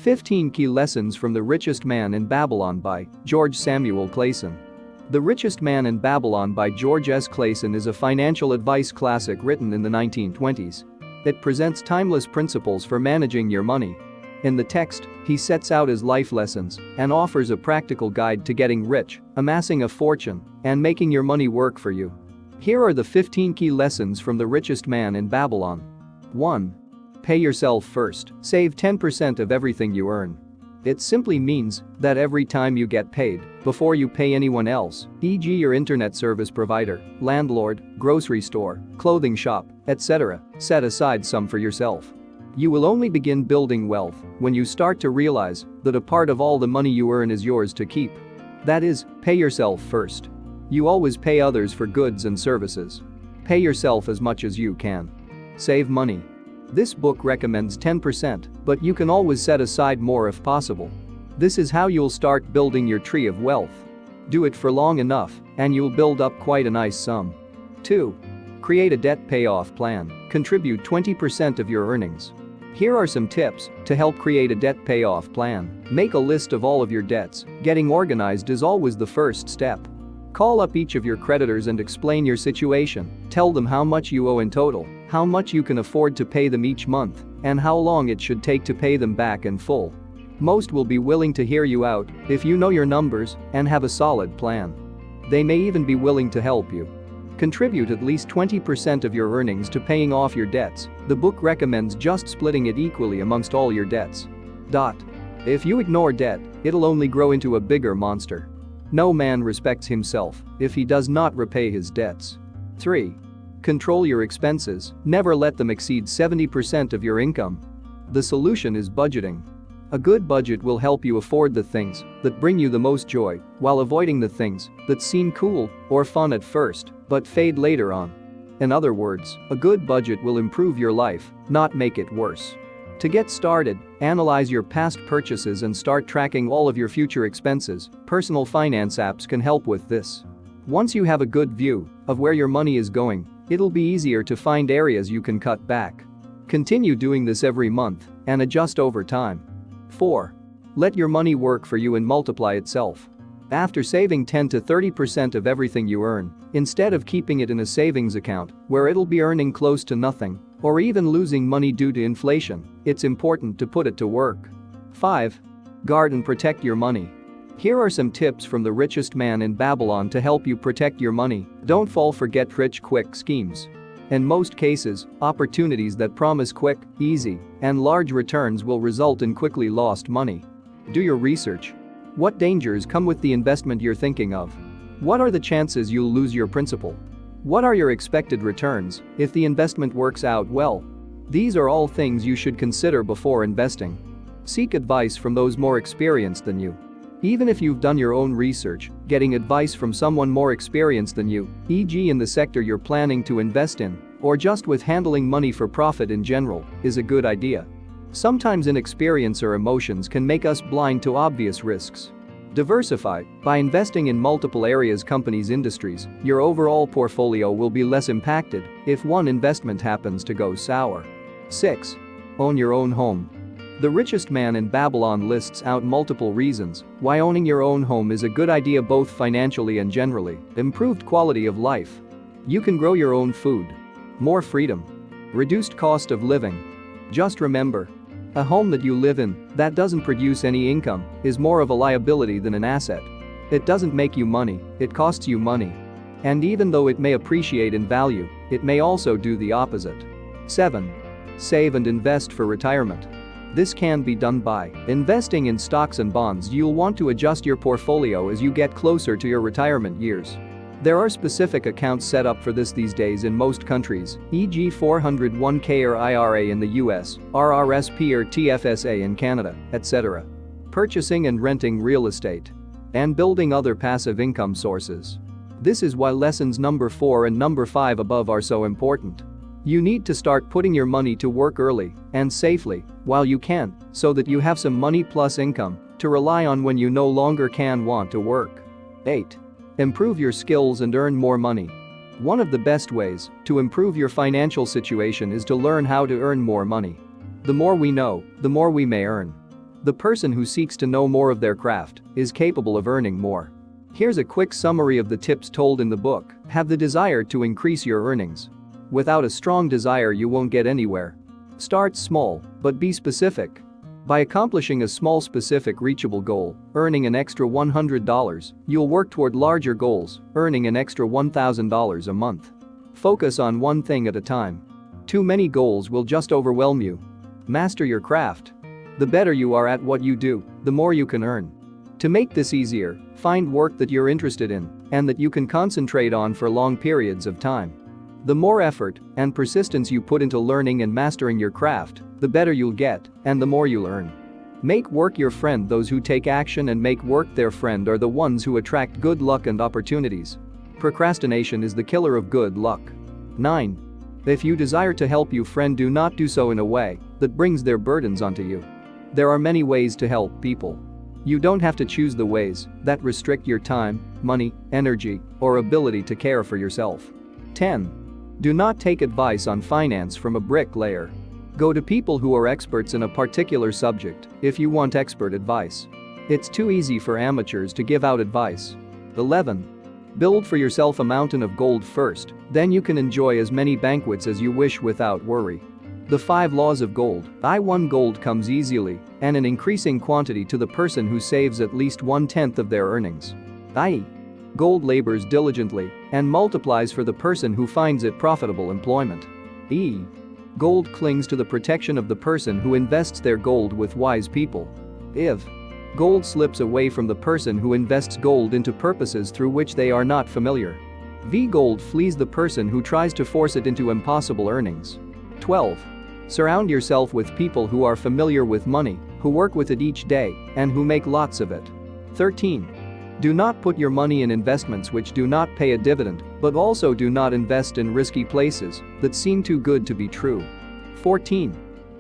15 Key Lessons from the Richest Man in Babylon by George Samuel Clason. The Richest Man in Babylon by George S. Clason is a financial advice classic written in the 1920s. It presents timeless principles for managing your money. In the text, he sets out his life lessons and offers a practical guide to getting rich, amassing a fortune, and making your money work for you. Here are the 15 key lessons from the Richest Man in Babylon. 1. Pay yourself first. Save 10% of everything you earn. It simply means that every time you get paid, before you pay anyone else, e.g. your internet service provider, landlord, grocery store, clothing shop, etc., set aside some for yourself. You will only begin building wealth when you start to realize that a part of all the money you earn is yours to keep. That is, pay yourself first. You always pay others for goods and services. Pay yourself as much as you can. Save money. This book recommends 10%, but you can always set aside more if possible. This is how you'll start building your tree of wealth. Do it for long enough, and you'll build up quite a nice sum. 2. Create a debt payoff plan. Contribute 20% of your earnings. Here are some tips to help create a debt payoff plan. Make a list of all of your debts. Getting organized is always the first step. Call up each of your creditors and explain your situation. Tell them how much you owe in total, how much you can afford to pay them each month, and how long it should take to pay them back in full. Most will be willing to hear you out if you know your numbers and have a solid plan. They may even be willing to help you. Contribute at least 20% of your earnings to paying off your debts. The book recommends just splitting it equally amongst all your debts. If you ignore debt, it'll only grow into a bigger monster. No man respects himself if he does not repay his debts. 3. Control your expenses. Never let them exceed 70% of your income. The solution is budgeting. A good budget will help you afford the things that bring you the most joy while avoiding the things that seem cool or fun at first but fade later on. In other words, a good budget will improve your life, not make it worse. To get started, analyze your past purchases and start tracking all of your future expenses. Personal finance apps can help with this. Once you have a good view of where your money is going, it'll be easier to find areas you can cut back. Continue doing this every month and adjust over time. 4. Let your money work for you and multiply itself. After saving 10 to 30% of everything you earn, instead of keeping it in a savings account where it'll be earning close to nothing or even losing money due to inflation, it's important to put it to work. 5. Guard and protect your money. Here are some tips from the Richest Man in Babylon to help you protect your money. Don't fall for get-rich-quick schemes. In most cases, opportunities that promise quick, easy, and large returns will result in quickly lost money. Do your research. What dangers come with the investment you're thinking of? What are the chances you'll lose your principal? What are your expected returns if the investment works out well? These are all things you should consider before investing. Seek advice from those more experienced than you. Even if you've done your own research, getting advice from someone more experienced than you, e.g. in the sector you're planning to invest in, or just with handling money for profit in general, is a good idea. Sometimes inexperience or emotions can make us blind to obvious risks. Diversify. By investing in multiple areas, companies, industries, your overall portfolio will be less impacted if one investment happens to go sour. 6. Own your own home. The Richest Man in Babylon lists out multiple reasons why owning your own home is a good idea, both financially and generally. Improved quality of life. You can grow your own food. More freedom. Reduced cost of living. Just remember, a home that you live in that doesn't produce any income is more of a liability than an asset. It doesn't make you money, it costs you money. And even though it may appreciate in value, it may also do the opposite. 7. Save and invest for retirement. This can be done by investing in stocks and bonds. You'll want to adjust your portfolio as you get closer to your retirement years. There are specific accounts set up for this these days in most countries, e.g. 401k or IRA in the US, RRSP or TFSA in Canada, etc. Purchasing and renting real estate. And building other passive income sources. This is why lessons number 4 and number 5 above are so important. You need to start putting your money to work early and safely while you can, so that you have some money plus income to rely on when you no longer want to work. 8. Improve your skills and earn more money. One of the best ways to improve your financial situation is to learn how to earn more money. The more we know, the more we may earn. The person who seeks to know more of their craft is capable of earning more. Here's a quick summary of the tips told in the book. Have the desire to increase your earnings. Without a strong desire, you won't get anywhere. Start small, but be specific. By accomplishing a small, specific, reachable goal, earning an extra $100, you'll work toward larger goals, earning an extra $1,000 a month. Focus on one thing at a time. Too many goals will just overwhelm you. Master your craft. The better you are at what you do, the more you can earn. To make this easier, find work that you're interested in and that you can concentrate on for long periods of time. The more effort and persistence you put into learning and mastering your craft, the better you'll get and the more you'll earn. Make work your friend. Those who take action and make work their friend are the ones who attract good luck and opportunities. Procrastination is the killer of good luck. 9. If you desire to help your friend, do not do so in a way that brings their burdens onto you. There are many ways to help people. You don't have to choose the ways that restrict your time, money, energy, or ability to care for yourself. 10. Do not take advice on finance from a bricklayer. Go to people who are experts in a particular subject if you want expert advice. It's too easy for amateurs to give out advice. 11. Build for yourself a mountain of gold first, then you can enjoy as many banquets as you wish without worry. The 5 laws of gold. 1. Gold comes easily and in increasing quantity to the person who saves at least 1/10 of their earnings. i.e., gold labors diligently and multiplies for the person who finds it profitable employment. Gold clings to the protection of the person who invests their gold with wise people. Gold slips away from the person who invests gold into purposes through which they are not familiar. Gold flees the person who tries to force it into impossible earnings. 12. Surround yourself with people who are familiar with money, who work with it each day, and who make lots of it. 13. Do not put your money in investments which do not pay a dividend, but also do not invest in risky places that seem too good to be true. 14.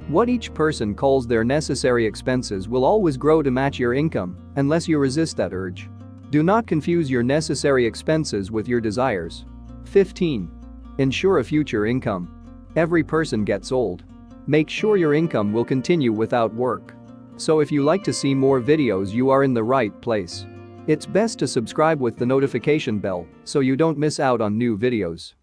What each person calls their necessary expenses will always grow to match your income, unless you resist that urge. Do not confuse your necessary expenses with your desires. 15. Ensure a future income. Every person gets old. Make sure your income will continue without work. So if you like to see more videos, you are in the right place. It's best to subscribe with the notification bell so you don't miss out on new videos.